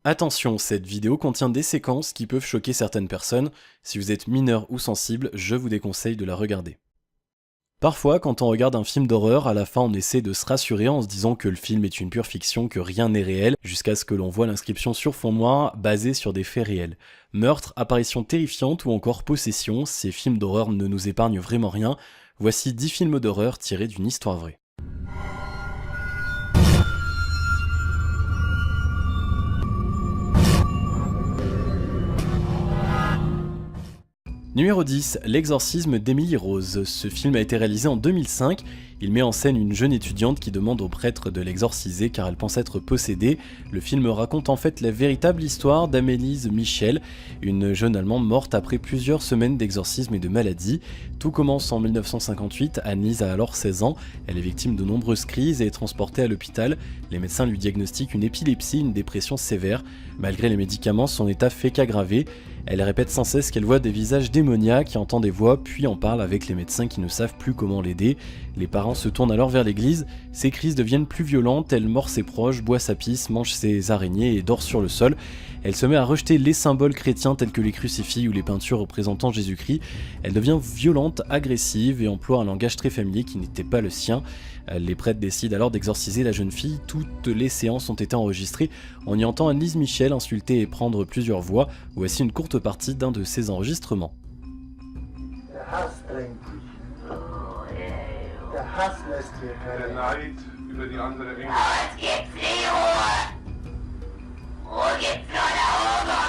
Attention, cette vidéo contient des séquences qui peuvent choquer certaines personnes. Si vous êtes mineur ou sensible, je vous déconseille de la regarder. Parfois, quand on regarde un film d'horreur, à la fin on essaie de se rassurer en se disant que le film est une pure fiction, que rien n'est réel, jusqu'à ce que l'on voit l'inscription sur fond noir basée sur des faits réels. Meurtre, apparition terrifiante ou encore possession, ces films d'horreur ne nous épargnent vraiment rien. Voici 10 films d'horreur tirés d'une histoire vraie. Numéro 10, L'exorcisme d'Emily Rose. Ce film a été réalisé en 2005. Il met en scène une jeune étudiante qui demande au prêtre de l'exorciser car elle pense être possédée. Le film raconte en fait la véritable histoire d'Anneliese Michel, une jeune Allemande morte après plusieurs semaines d'exorcisme et de maladie. Tout commence en 1958, Anneliese a alors 16 ans, elle est victime de nombreuses crises et est transportée à l'hôpital. Les médecins lui diagnostiquent une épilepsie, une dépression sévère. Malgré les médicaments, son état fait qu'aggraver. Elle répète sans cesse qu'elle voit des visages démoniaques, entend des voix, puis en parle avec les médecins qui ne savent plus comment l'aider. Les parents se tournent alors vers l'église, ses crises deviennent plus violentes, elle mord ses proches, boit sa pisse, mange ses araignées et dort sur le sol. Elle se met à rejeter les symboles chrétiens tels que les crucifix ou les peintures représentant Jésus-Christ. Elle devient violente, agressive et emploie un langage très familier qui n'était pas le sien. Les prêtres décident alors d'exorciser la jeune fille. Toutes les séances ont été enregistrées. On y entend Anneliese Michel insulter et prendre plusieurs voix. Voici une courte partie d'un de ces enregistrements. Der Hass drängt dich. Der Hass lässt dir Der keine. Neid über die andere Engel. Es gibt nie Ruhe. Ruhe gibt's nur da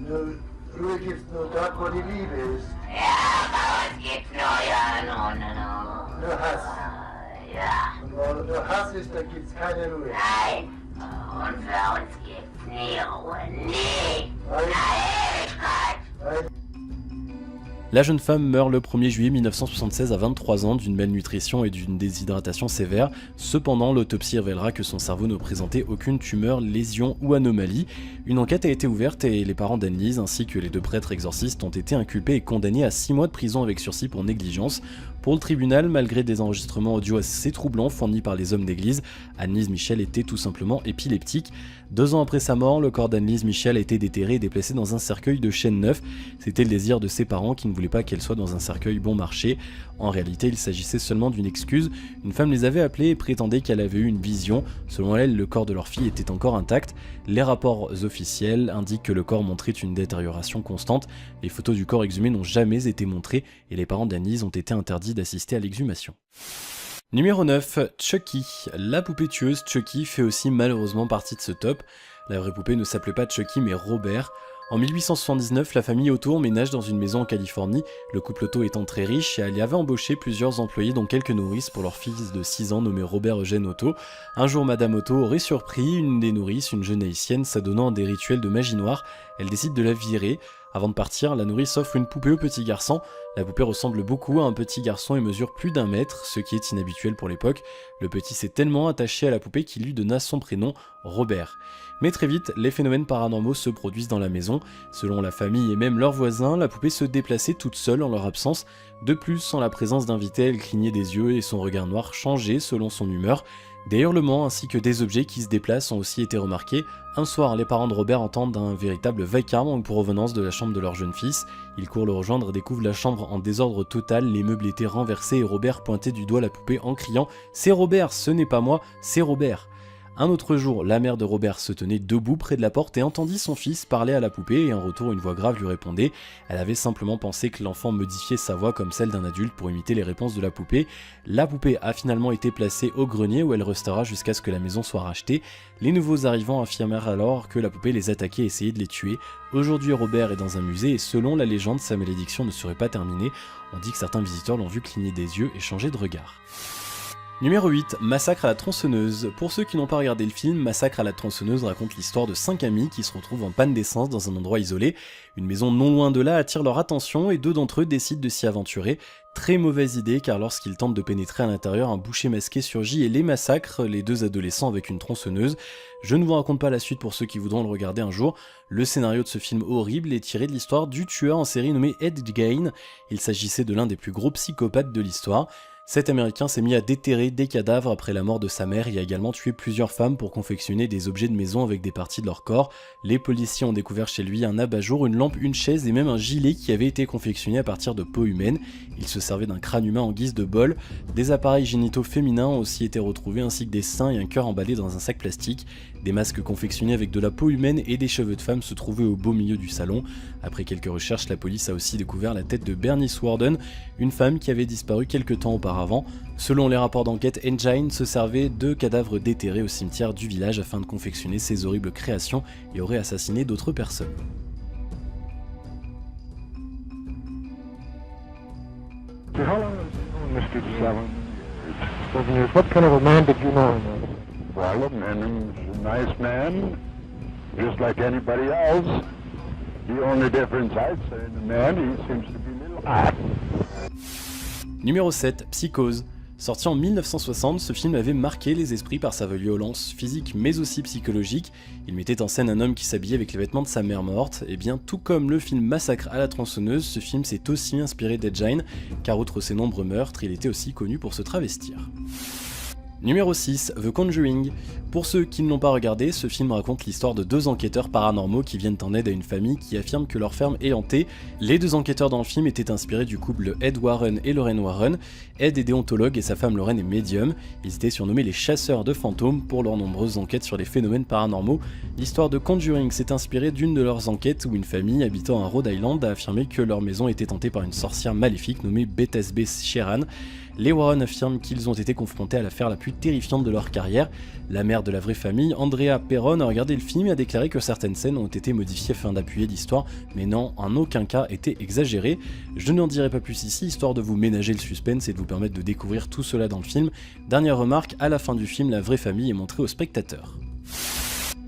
oben. Ruhe gibt's nur dort, wo die Liebe ist. Ja, bei uns gibt's nur ja, no. Nur Hass. Ja, Und wo nur Hass ist, da gibt's keine Ruhe. nein. Und für uns gibt's nie Ruhe. Nie. Weil, Ewigkeit. weil La jeune femme meurt le 1er juillet 1976 à 23 ans d'une malnutrition et d'une déshydratation sévère. Cependant, l'autopsie révélera que son cerveau ne présentait aucune tumeur, lésion ou anomalie. Une enquête a été ouverte et les parents d'Anneliese ainsi que les deux prêtres exorcistes ont été inculpés et condamnés à 6 mois de prison avec sursis pour négligence. Pour le tribunal, malgré des enregistrements audio assez troublants fournis par les hommes d'église, Anneliese Michel était tout simplement épileptique. 2 ans après sa mort, le corps d'Anneliese Michel a été déterré et déplacé dans un cercueil de chêne neuf. C'était le désir de ses parents qui ne voulaient pas qu'elle soit dans un cercueil bon marché. En réalité, il s'agissait seulement d'une excuse. Une femme les avait appelés et prétendait qu'elle avait eu une vision. Selon elle, le corps de leur fille était encore intact. Les rapports officiels indiquent que le corps montrait une détérioration constante. Les photos du corps exhumé n'ont jamais été montrées et les parents d'Anneliese ont été interdits d'assister à l'exhumation. Numéro 9, Chucky. La poupée tueuse Chucky fait aussi malheureusement partie de ce top. La vraie poupée ne s'appelait pas Chucky mais Robert. En 1879, la famille Otto emménage dans une maison en Californie, le couple Otto étant très riche et elle y avait embauché plusieurs employés dont quelques nourrices pour leur fils de 6 ans nommé Robert Eugène Otto. Un jour, Madame Otto aurait surpris une des nourrices, une jeune haïtienne, s'adonnant à des rituels de magie noire. Elle décide de la virer. Avant de partir, la nourrice offre une poupée au petit garçon. La poupée ressemble beaucoup à un petit garçon et mesure plus d'1 mètre, ce qui est inhabituel pour l'époque. Le petit s'est tellement attaché à la poupée qu'il lui donna son prénom, Robert. Mais très vite, les phénomènes paranormaux se produisent dans la maison. Selon la famille et même leurs voisins, la poupée se déplaçait toute seule en leur absence. De plus, en la présence d'invités, elle clignait des yeux et son regard noir changeait selon son humeur. Des hurlements ainsi que des objets qui se déplacent ont aussi été remarqués. Un soir, les parents de Robert entendent un véritable vacarme en provenance de la chambre de leur jeune fils. Ils courent le rejoindre et découvrent la chambre en désordre total, les meubles étaient renversés et Robert pointait du doigt la poupée en criant « C'est Robert, ce n'est pas moi, c'est Robert !» Un autre jour, la mère de Robert se tenait debout près de la porte et entendit son fils parler à la poupée et en retour une voix grave lui répondait. Elle avait simplement pensé que l'enfant modifiait sa voix comme celle d'un adulte pour imiter les réponses de la poupée. La poupée a finalement été placée au grenier où elle restera jusqu'à ce que la maison soit rachetée. Les nouveaux arrivants affirmèrent alors que la poupée les attaquait et essayait de les tuer. Aujourd'hui, Robert est dans un musée et selon la légende, sa malédiction ne serait pas terminée. On dit que certains visiteurs l'ont vu cligner des yeux et changer de regard. Numéro 8, Massacre à la tronçonneuse. Pour ceux qui n'ont pas regardé le film, Massacre à la tronçonneuse raconte l'histoire de 5 amis qui se retrouvent en panne d'essence dans un endroit isolé. Une maison non loin de là attire leur attention et 2 d'entre eux décident de s'y aventurer. Très mauvaise idée car lorsqu'ils tentent de pénétrer à l'intérieur, un boucher masqué surgit et les massacre, les 2 adolescents avec une tronçonneuse. Je ne vous raconte pas la suite pour ceux qui voudront le regarder un jour. Le scénario de ce film horrible est tiré de l'histoire du tueur en série nommé Ed Gein. Il s'agissait de l'un des plus gros psychopathes de l'histoire. Cet Américain s'est mis à déterrer des cadavres après la mort de sa mère et a également tué plusieurs femmes pour confectionner des objets de maison avec des parties de leur corps. Les policiers ont découvert chez lui un abat-jour, une lampe, une chaise et même un gilet qui avait été confectionné à partir de peau humaine. Il se servait d'un crâne humain en guise de bol. Des appareils génitaux féminins ont aussi été retrouvés ainsi que des seins et un cœur emballé dans un sac plastique. Des masques confectionnés avec de la peau humaine et des cheveux de femme se trouvaient au beau milieu du salon. Après quelques recherches, la police a aussi découvert la tête de Bernice Worden, une femme qui avait disparu quelques temps auparavant. Selon les rapports d'enquête, Engine se servait de cadavres déterrés au cimetière du village afin de confectionner ces horribles créations et aurait assassiné d'autres personnes. How long have you known Mr. 7 years. What kind of a man did you know him as? Well, a man's a nice man, just like anybody else. The only difference I'd say in the man, he seems to be a little hot. Numéro 7, Psychose. Sorti en 1960, ce film avait marqué les esprits par sa violence physique mais aussi psychologique. Il mettait en scène un homme qui s'habillait avec les vêtements de sa mère morte. Et bien tout comme le film Massacre à la tronçonneuse, ce film s'est aussi inspiré d'Engine, car outre ses nombreux meurtres, il était aussi connu pour se travestir. Numéro 6, The Conjuring. Pour ceux qui ne l'ont pas regardé, ce film raconte l'histoire de deux enquêteurs paranormaux qui viennent en aide à une famille qui affirme que leur ferme est hantée. Les deux enquêteurs dans le film étaient inspirés du couple Ed Warren et Lorraine Warren. Ed est déontologue et sa femme Lorraine est médium. Ils étaient surnommés les chasseurs de fantômes pour leurs nombreuses enquêtes sur les phénomènes paranormaux. L'histoire de Conjuring s'est inspirée d'une de leurs enquêtes où une famille habitant à Rhode Island a affirmé que leur maison était hantée par une sorcière maléfique nommée Bethesda Sheeran. Les Warren affirment qu'ils ont été confrontés à l'affaire la plus terrifiante de leur carrière. La mère de la vraie famille, Andrea Perron, a regardé le film et a déclaré que certaines scènes ont été modifiées afin d'appuyer l'histoire, mais n'ont en aucun cas été exagérées. Je n'en dirai pas plus ici, histoire de vous ménager le suspense et de vous permettre de découvrir tout cela dans le film. Dernière remarque, à la fin du film, la vraie famille est montrée aux spectateurs.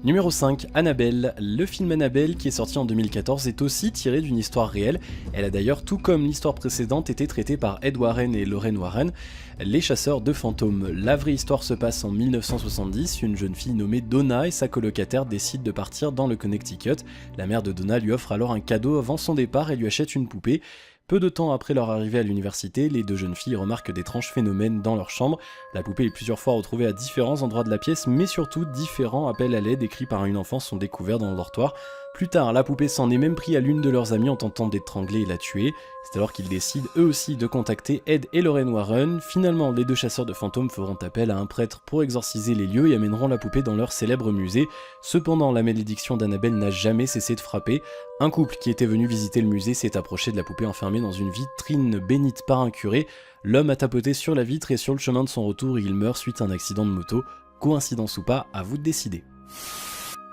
Numéro 5, Annabelle. Le film Annabelle, qui est sorti en 2014, est aussi tiré d'une histoire réelle. Elle a d'ailleurs, tout comme l'histoire précédente, été traitée par Ed Warren et Lorraine Warren, les chasseurs de fantômes. La vraie histoire se passe en 1970, une jeune fille nommée Donna et sa colocataire décident de partir dans le Connecticut. La mère de Donna lui offre alors un cadeau avant son départ et lui achète une poupée. Peu de temps après leur arrivée à l'université, les deux jeunes filles remarquent d'étranges phénomènes dans leur chambre. La poupée est plusieurs fois retrouvée à différents endroits de la pièce, mais surtout différents appels à l'aide écrits par une enfant sont découverts dans le dortoir. Plus tard, la poupée s'en est même pris à l'une de leurs amies en tentant d'étrangler et la tuer. C'est alors qu'ils décident eux aussi de contacter Ed et Lorraine Warren. Finalement, les deux chasseurs de fantômes feront appel à un prêtre pour exorciser les lieux et amèneront la poupée dans leur célèbre musée. Cependant, la malédiction d'Annabelle n'a jamais cessé de frapper. Un couple qui était venu visiter le musée s'est approché de la poupée enfermée dans une vitrine bénite par un curé. L'homme a tapoté sur la vitre et sur le chemin de son retour, il meurt suite à un accident de moto. Coïncidence ou pas, à vous de décider.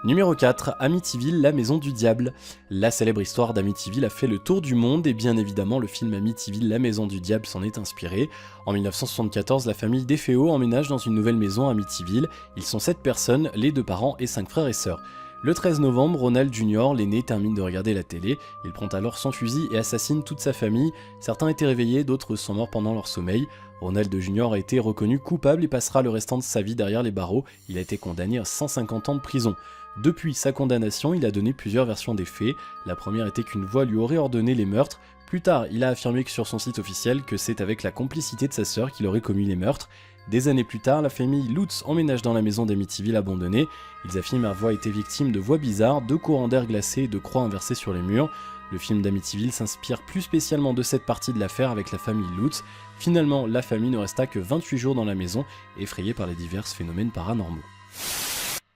Numéro 4, Amityville, la maison du diable. La célèbre histoire d'Amityville a fait le tour du monde et bien évidemment le film Amityville, la maison du diable s'en est inspiré. En 1974, la famille DeFeo emménage dans une nouvelle maison à Amityville. Ils sont 7 personnes, les 2 parents et 5 frères et sœurs. Le 13 novembre, Ronald Jr., l'aîné, termine de regarder la télé. Il prend alors son fusil et assassine toute sa famille. Certains étaient réveillés, d'autres sont morts pendant leur sommeil. Ronald Jr. a été reconnu coupable et passera le restant de sa vie derrière les barreaux. Il a été condamné à 150 ans de prison. Depuis sa condamnation, il a donné plusieurs versions des faits. La première était qu'une voix lui aurait ordonné les meurtres. Plus tard, il a affirmé que sur son site officiel que c'est avec la complicité de sa sœur qu'il aurait commis les meurtres. Des années plus tard, la famille Lutz emménage dans la maison d'Amityville abandonnée. Ils affirment avoir été victimes de voix bizarres, de courants d'air glacés et de croix inversées sur les murs. Le film d'Amityville s'inspire plus spécialement de cette partie de l'affaire avec la famille Lutz. Finalement, la famille ne resta que 28 jours dans la maison, effrayée par les divers phénomènes paranormaux.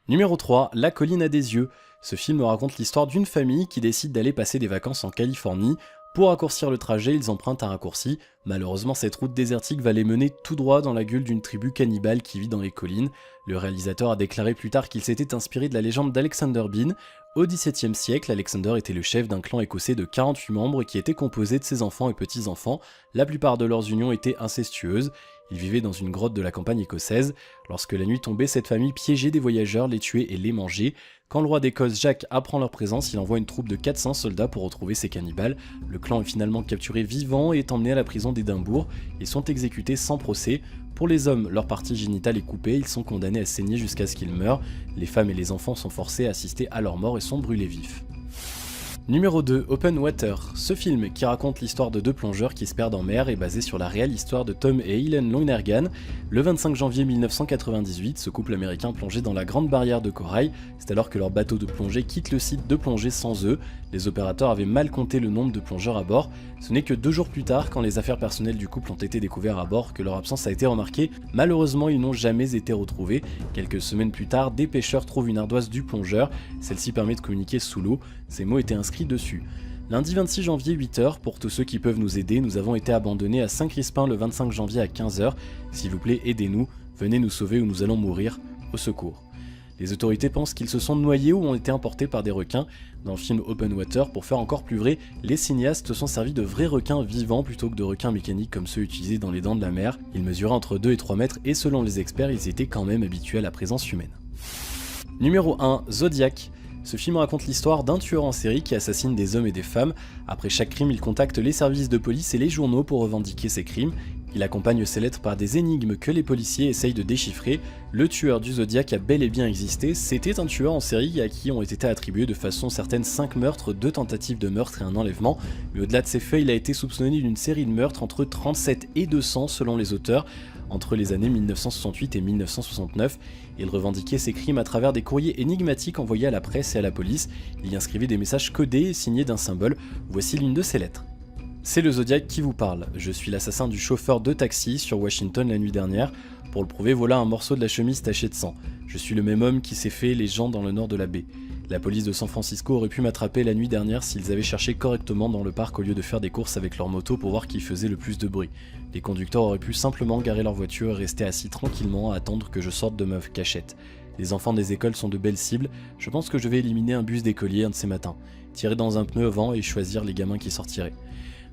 Numéro 3, La colline a des yeux. Ce film raconte l'histoire d'une famille qui décide d'aller passer des vacances en Californie. Pour raccourcir le trajet, ils empruntent un raccourci. Malheureusement, cette route désertique va les mener tout droit dans la gueule d'une tribu cannibale qui vit dans les collines. Le réalisateur a déclaré plus tard qu'il s'était inspiré de la légende d'Alexander Bean. Au XVIIe siècle, Alexander était le chef d'un clan écossais de 48 membres qui était composé de ses enfants et petits-enfants. La plupart de leurs unions étaient incestueuses. Ils vivaient dans une grotte de la campagne écossaise. Lorsque la nuit tombait, cette famille piégeait des voyageurs, les tuait et les mangeait. Quand le roi d'Écosse, Jacques, apprend leur présence, il envoie une troupe de 400 soldats pour retrouver ces cannibales. Le clan est finalement capturé vivant et est emmené à la prison d'Édimbourg. Ils sont exécutés sans procès. Pour les hommes, leur partie génitale est coupée, ils sont condamnés à saigner jusqu'à ce qu'ils meurent. Les femmes et les enfants sont forcés à assister à leur mort et sont brûlés vifs. Numéro 2, Open Water. Ce film, qui raconte l'histoire de deux plongeurs qui se perdent en mer, est basé sur la réelle histoire de Tom et Helen Lonergan. Le 25 janvier 1998, ce couple américain plongeait dans la Grande Barrière de Corail. C'est alors que leur bateau de plongée quitte le site de plongée sans eux. Les opérateurs avaient mal compté le nombre de plongeurs à bord. Ce n'est que 2 jours plus tard, quand les affaires personnelles du couple ont été découvertes à bord, que leur absence a été remarquée. Malheureusement, ils n'ont jamais été retrouvés. Quelques semaines plus tard, des pêcheurs trouvent une ardoise du plongeur. Celle-ci permet de communiquer sous l'eau. Ces mots étaient inscrits dessus. Lundi 26 janvier 8h, pour tous ceux qui peuvent nous aider, nous avons été abandonnés à Saint-Crispin le 25 janvier à 15h. S'il vous plaît, aidez-nous, venez nous sauver ou nous allons mourir. Au secours. Les autorités pensent qu'ils se sont noyés ou ont été emportés par des requins. Dans le film Open Water, pour faire encore plus vrai, les cinéastes se sont servis de vrais requins vivants plutôt que de requins mécaniques comme ceux utilisés dans les dents de la mer. Ils mesuraient entre 2 et 3 mètres et selon les experts, ils étaient quand même habitués à la présence humaine. Numéro 1, Zodiac. Ce film raconte l'histoire d'un tueur en série qui assassine des hommes et des femmes. Après chaque crime, il contacte les services de police et les journaux pour revendiquer ses crimes. Il accompagne ses lettres par des énigmes que les policiers essayent de déchiffrer. Le tueur du Zodiac a bel et bien existé, c'était un tueur en série à qui ont été attribués de façon certaine 5 meurtres, 2 tentatives de meurtre et un enlèvement. Mais au-delà de ces faits, il a été soupçonné d'une série de meurtres entre 37 et 200 selon les auteurs, entre les années 1968 et 1969. Il revendiquait ses crimes à travers des courriers énigmatiques envoyés à la presse et à la police. Il y inscrivait des messages codés et signés d'un symbole. Voici l'une de ses lettres. C'est le Zodiac qui vous parle. Je suis l'assassin du chauffeur de taxi sur Washington la nuit dernière. Pour le prouver, voilà un morceau de la chemise taché de sang. Je suis le même homme qui s'est fait les gens dans le nord de la baie. La police de San Francisco aurait pu m'attraper la nuit dernière s'ils avaient cherché correctement dans le parc au lieu de faire des courses avec leur moto pour voir qui faisait le plus de bruit. Les conducteurs auraient pu simplement garer leur voiture et rester assis tranquillement à attendre que je sorte de ma cachette. Les enfants des écoles sont de belles cibles, je pense que je vais éliminer un bus d'écoliers un de ces matins, tirer dans un pneu avant et choisir les gamins qui sortiraient.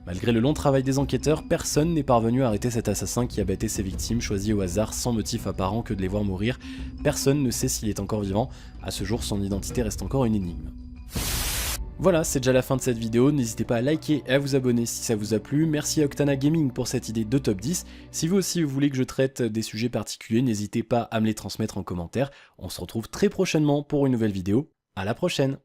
Malgré le long travail des enquêteurs, personne n'est parvenu à arrêter cet assassin qui abattait ses victimes choisies au hasard sans motif apparent que de les voir mourir. Personne ne sait s'il est encore vivant, à ce jour son identité reste encore une énigme. Voilà, c'est déjà la fin de cette vidéo, n'hésitez pas à liker et à vous abonner si ça vous a plu. Merci à Octana Gaming pour cette idée de top 10. Si vous aussi vous voulez que je traite des sujets particuliers, n'hésitez pas à me les transmettre en commentaire. On se retrouve très prochainement pour une nouvelle vidéo. À la prochaine!